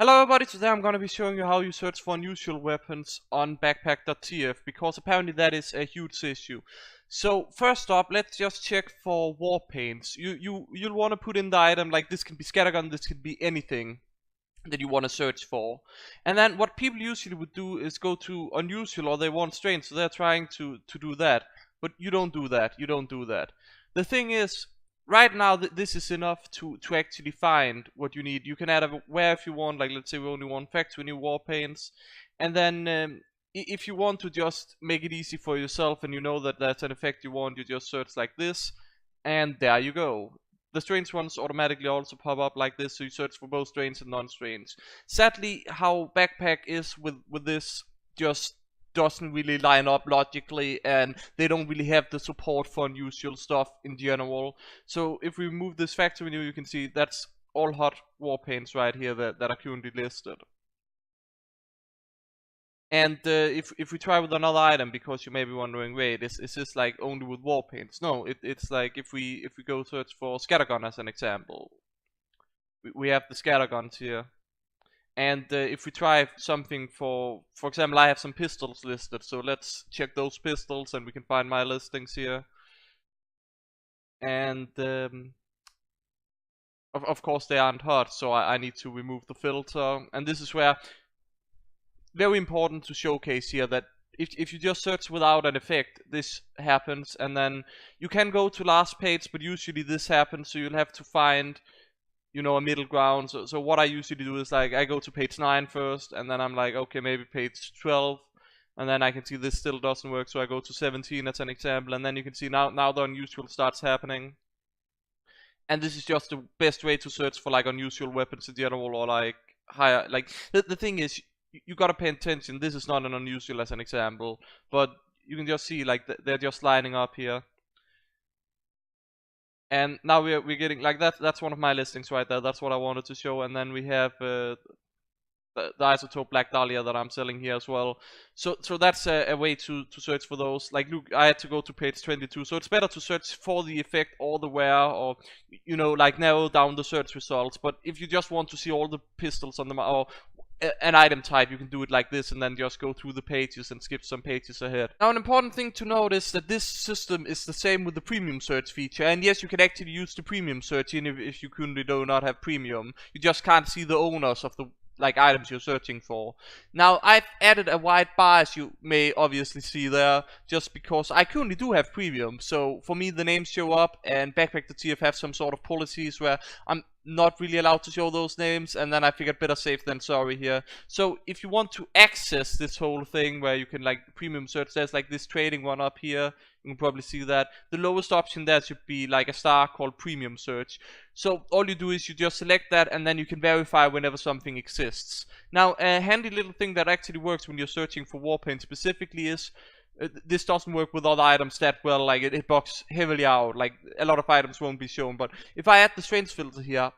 Hello everybody, today I'm going to be showing you how you search for unusual weapons on backpack.tf, because apparently that is a huge issue. So first up, let's just check for war paints. You'll want to put in the item, like this can be scattergun, this could be anything that you want to search for. And then what people usually would do is go to unusual, or they want strange, so they're trying to do that. But you don't do that, you don't do that. The thing is, right now this is enough to actually find what you need. You can add a where if you want, like let's say we only want factory new war paints. And then if you want to just make it easy for yourself and you know that that's an effect you want, you just search like this, and there you go. The strange ones automatically also pop up like this, so you search for both strange and non-strange. Sadly, how backpack is with this just doesn't really line up logically, and they don't really have the support for unusual stuff in general. So if we remove this factory menu, you can see that's all hot war paints right here that are currently listed. And if we try with another item, because you may be wondering, wait, is this like only with war paints? No, it's like if we go search for scattergun as an example, we have the scatterguns here. And if we try something for example, I have some pistols listed, so let's check those pistols, and we can find my listings here. And of course they aren't hot, so I need to remove the filter. And this is where, very important to showcase here, that if you just search without an effect, this happens. And then you can go to last page, but usually this happens, so you'll have to find, you know, a middle ground. So what I usually do is, like, I go to page 9 first, and then I'm like, okay, maybe page 12, and then I can see this still doesn't work, so I go to 17 as an example. And then you can see now the unusual starts happening. And this is just the best way to search for like unusual weapons in general, or like higher, like the thing is, you gotta pay attention. This is not an unusual as an example, but you can just see, like, they're just lining up here. And now we're getting like that. That's one of my listings right there. That's what I wanted to show. And then we have the isotope Black Dahlia that I'm selling here as well. So that's a way to search for those. Like, look, I had to go to page 22. So it's better to search for the effect or the where, or, you know, like, narrow down the search results. But if you just want to see all the pistols on the or an item type, you can do it like this, and then just go through the pages and skip some pages ahead. Now, an important thing to note is that this system is the same with the premium search feature. And yes, you can actually use the premium search even if you currently do not have premium. You just can't see the owners of the like items you're searching for. Now, I've added a white bar, as you may obviously see there, just because I currently do have premium. So for me, the names show up, and backpack.tf have some sort of policies where I'm not really allowed to show those names, and then I figured better safe than sorry here. So if you want to access this whole thing where you can, like, premium search, there's like this trading one up here. You can probably see that. The lowest option there should be like a star called premium search. So all you do is you just select that, and then you can verify whenever something exists. Now, a handy little thing that actually works when you're searching for warpaint specifically is, this doesn't work with other items that well. Like, it box heavily out. Like, a lot of items won't be shown. But if I add the strange filter here,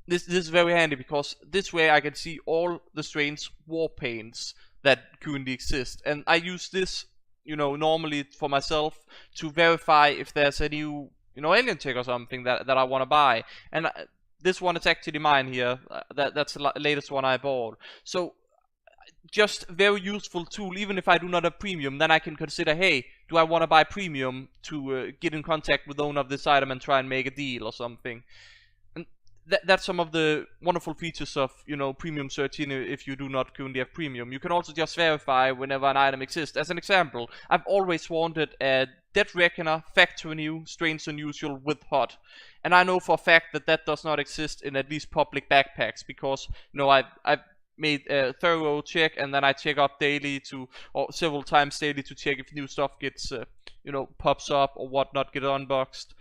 this is very handy, because this way I can see all the strange war paints that currently exist. And I use this, you know, normally for myself to verify if there's a new, you know, alien check or something that I want to buy. And this one is actually mine here. That's the latest one I bought. So just very useful tool. Even if I do not have premium, then I can consider, hey, do I want to buy premium to get in contact with the owner of this item and try and make a deal or something. And that's some of the wonderful features of, you know, premium searching. If you do not currently have premium, you can also just verify whenever an item exists. As an example, I've always wanted a Dead Reckoner, Factory New, Strange Unusual with Hot, and I know for a fact that that does not exist in at least public backpacks, because, you know, I've made a thorough check, and then I check up daily or several times daily to check if new stuff gets, you know, pops up or whatnot, get unboxed.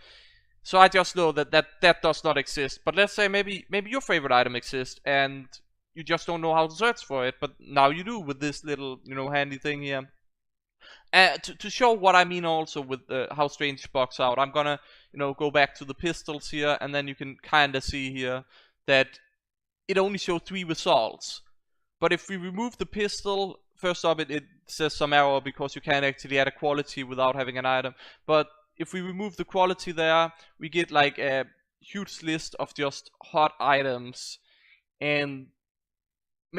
So I just know that does not exist. But let's say maybe your favorite item exists, and you just don't know how to search for it, but now you do with this little, you know, handy thing here. To show what I mean also with how strange box out, I'm gonna, you know, go back to the pistols here, and then you can kinda see here that it only shows 3 results. But if we remove the pistol, first up it says some error because you can't actually add a quality without having an item. But if we remove the quality there, we get like a huge list of just hot items. And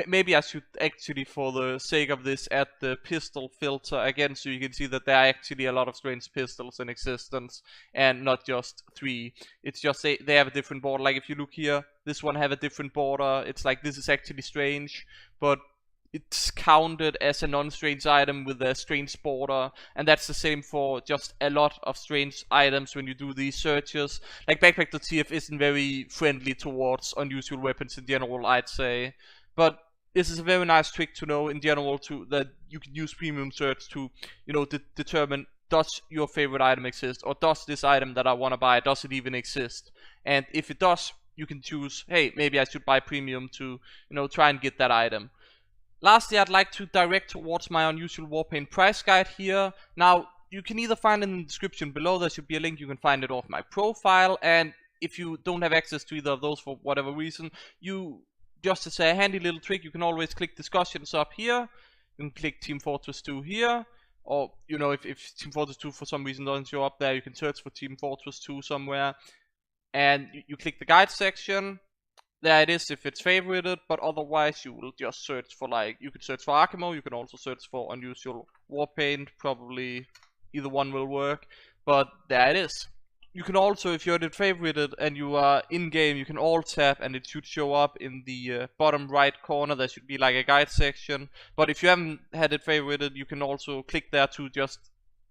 maybe I should actually, for the sake of this, add the pistol filter again, so you can see that there are actually a lot of strange pistols in existence, and not just 3. It's just they have a different border. Like if you look here, this one have a different border. It's like this is actually strange, but it's counted as a non-strange item with a strange border, and that's the same for just a lot of strange items when you do these searches. Like backpack.tf isn't very friendly towards unusual weapons in general, I'd say, but this is a very nice trick to know in general, that you can use premium search to, determine, does your favorite item exist, or does this item that I want to buy, does it even exist? And if it does, you can choose, hey, maybe I should buy premium to, try and get that item. Lastly, I'd like to direct towards my unusual warpaint price guide here. Now, you can either find it in the description below, there should be a link, you can find it off my profile, and if you don't have access to either of those for whatever reason, just as a handy little trick, you can always click discussions up here, you can click Team Fortress 2 here, or, if Team Fortress 2 for some reason doesn't show up there, you can search for Team Fortress 2 somewhere, and you click the guide section. There it is if it's favorited, but otherwise you will just search for, you could search for Archimo, you can also search for unusual warpaint, probably either one will work, but there it is. You can also, if you had it favorited and you are in game, you can alt tab and it should show up in the bottom right corner. There should be like a guide section, but if you haven't had it favorited, you can also click there to just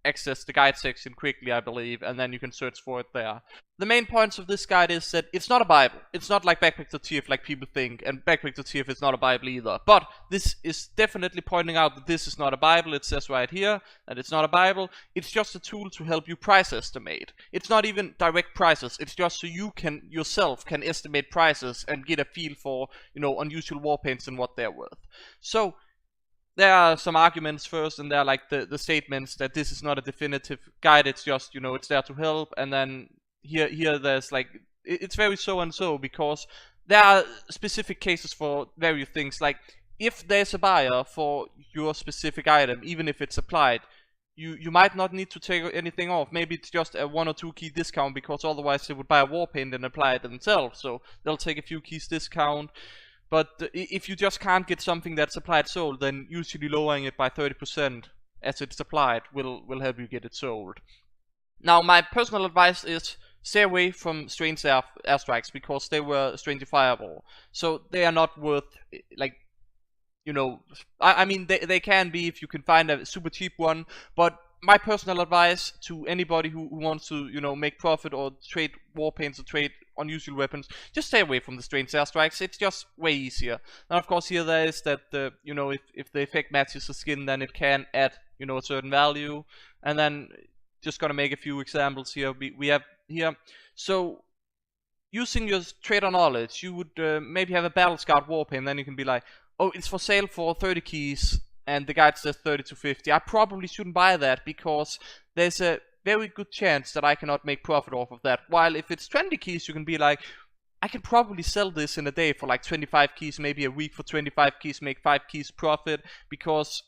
access the guide section quickly, I believe, and then you can search for it there. The main points of this guide is that it's not a Bible. It's not like backpack.tf like people think, and backpack.tf is not a Bible either. But this is definitely pointing out that this is not a Bible. It says right here that it's not a Bible. It's just a tool to help you price estimate. It's not even direct prices. It's just so you can yourself can estimate prices and get a feel for, unusual warpaints and what they're worth. So there are some arguments first, and there are like the statements that this is not a definitive guide, it's just, it's there to help, and then here there's like, it's very so and so, because there are specific cases for various things. Like, if there's a buyer for your specific item, even if it's applied, you might not need to take anything off. Maybe it's just a 1 or 2 key discount, because otherwise they would buy a warpaint and apply it themselves, so they'll take a few keys discount. But if you just can't get something that's applied sold, then usually lowering it by 30% as it's applied will help you get it sold. Now, my personal advice is stay away from strange airstrikes, because they were strangely fireable. So they are not worth, I mean, they can be if you can find a super cheap one, but my personal advice to anybody who wants to, make profit or trade warpaints or trade unusual weapons, just stay away from the strange airstrikes. It's just way easier. And of course here there is that, if the effect matches the skin, then it can add, a certain value. And then just gonna make a few examples here. We have here, so using your trader knowledge, you would maybe have a battle scout warpaint, then you can be like, oh, it's for sale for 30 keys, and the guide says 30 to 50. I probably shouldn't buy that, because there's a very good chance that I cannot make profit off of that. While if it's 20 keys, you can be like, I can probably sell this in a day for like 25 keys, maybe a week for 25 keys, make 5 keys profit, because,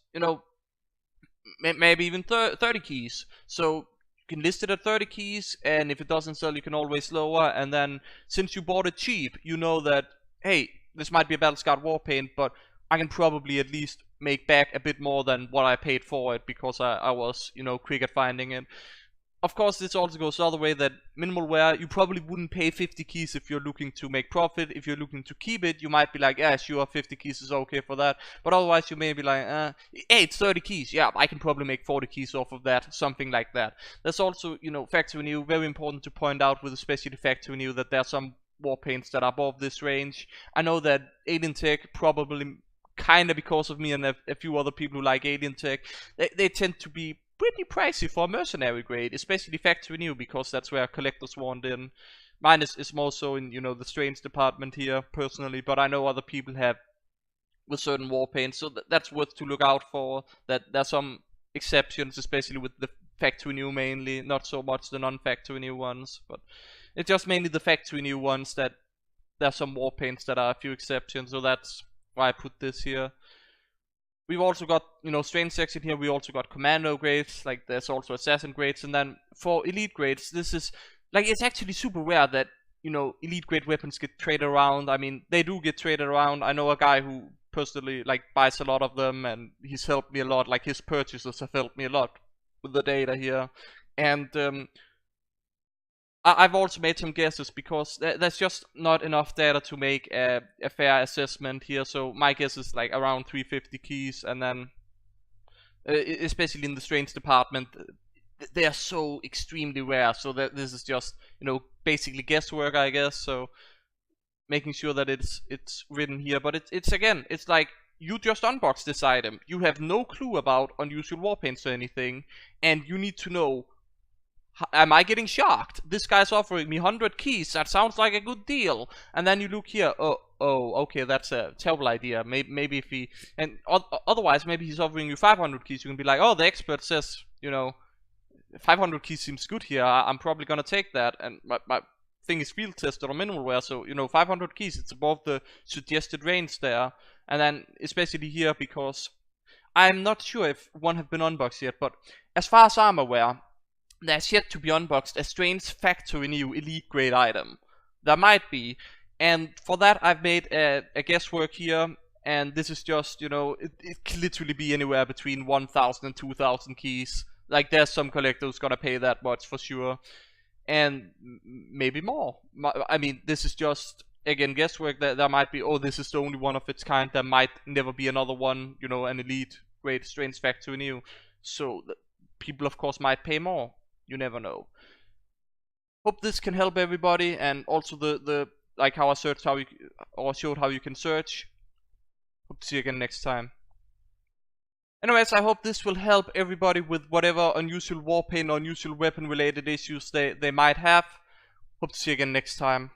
maybe even 30 keys. So you can list it at 30 keys, and if it doesn't sell, you can always lower. And then since you bought it cheap, you know that, hey, this might be a Battle Scout warpaint, but I can probably at least make back a bit more than what I paid for it, because I was, quick at finding it. Of course, this also goes the other way, that minimal wear, you probably wouldn't pay 50 keys if you're looking to make profit. If you're looking to keep it, you might be like, yeah, sure, 50 keys is okay for that. But otherwise, you may be like, hey, it's 30 keys. Yeah, I can probably make 40 keys off of that, something like that. There's also, factory new, very important to point out with especially factory new, that there are some warpaints that are above this range. I know that Alien Tech, probably kind of because of me and a few other people who like Alien Tech, they tend to be pretty pricey for a mercenary grade, especially factory new, because that's where collectors want in. Mine is more so in, the strange department here, personally, but I know other people have with certain warpaints, so that's worth to look out for. That there's some exceptions, especially with the factory new mainly, not so much the non-factory new ones, but it's just mainly the factory new ones that there's some warpaints that are a few exceptions, so that's why I put this here. We've also got, strange section here, we also got commando grades, like there's also assassin grades, and then for elite grades, this is, like, it's actually super rare that, elite grade weapons get traded around. I mean, they do get traded around. I know a guy who personally like buys a lot of them, and he's helped me a lot. Like his purchases have helped me a lot with the data here, and I've also made some guesses because there's just not enough data to make a fair assessment here. So my guess is like around 350 keys, and then especially in the strains department, they are so extremely rare. So that this is just basically guesswork, I guess. So making sure that it's written here, but it's again, it's like you just unbox this item, you have no clue about unusual warpaints or anything, and you need to know, am I getting shocked? This guy's offering me 100 keys, that sounds like a good deal. And then you look here, oh, okay, that's a terrible idea. Maybe if he, and otherwise maybe he's offering you 500 keys, you can be like, oh, the expert says 500 keys seems good here, I'm probably gonna take that. And my thing is field tested on minimal wear, so 500 keys, it's above the suggested range there. And then especially here, because I'm not sure if one have been unboxed yet, but as far as I'm aware, there's yet to be unboxed a strange factory new elite grade item. There might be, and for that I've made a guesswork here, and this is just it can literally be anywhere between 1,000 and 2,000 keys. Like there's some collector who's gonna pay that much for sure, and maybe more. I mean, this is just again guesswork. That there might be, oh, this is the only one of its kind, there might never be another one, an elite grade strange factory new. So people of course might pay more, you never know. Hope this can help everybody, and also the like how I showed how you can search. Hope to see you again next time. Anyways, I hope this will help everybody with whatever unusual warpaint or unusual weapon related issues they might have. Hope to see you again next time.